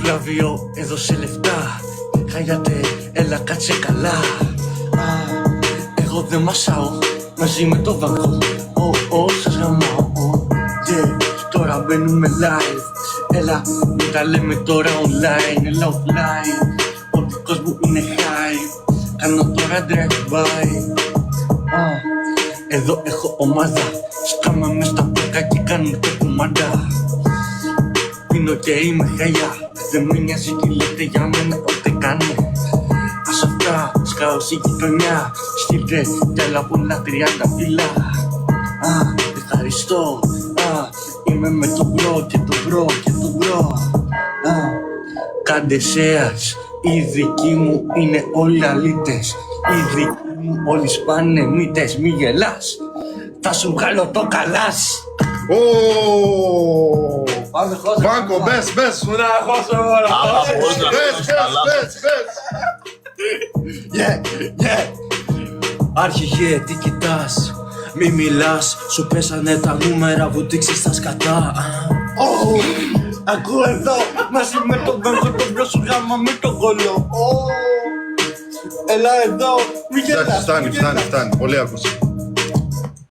βραβείο έδωσε λεφτά. Χαγιάτε, έλα κάτσε καλά. Εγώ δεν μασάω μαζί με το βαγό. Σας γαμάω. Τώρα μπαίνουμε live. Έλα, μην τα λέμε τώρα online. Έλα offline. Ο δικός μου είναι high. Κάνω τώρα drive-by. Εδώ έχω ομάδα. Σκάμε μες στα πλάκα και κάνω το κουμάντα. Πίνω και είμαι χαλιά. Δεν με νοιάζει τι λέτε για μένα ό,τι κάνω. Ας αυτά, σκάω στη γειτονιά. Στείλτε κι άλλα πολλά 30 φύλλα. Ευχαριστώ. Είμαι με τον μπρο και τον μπρο και τον μπρο. Κάντε σέας. Οι δικοί μου είναι όλοι αλήτες. Οι δικοί μου όλοι σπάνε μύτες. Μη γελάς. Θα σου βγάλω το καλάς. Βάνκο, μπες. Μου να χώσω όλα. Μπες. Άρχιγε, τι κοιτάς. Μη μιλάς, σου πέσανε τα νούμερα, βουτήξεις τα σκατά. Ακούω εδώ, μαζί με τον Βέγκο, τον μπρο σου γάμα με τον κολό. Έλα εδώ, μη γελάς. Φτάνει, πολύ άκουσα.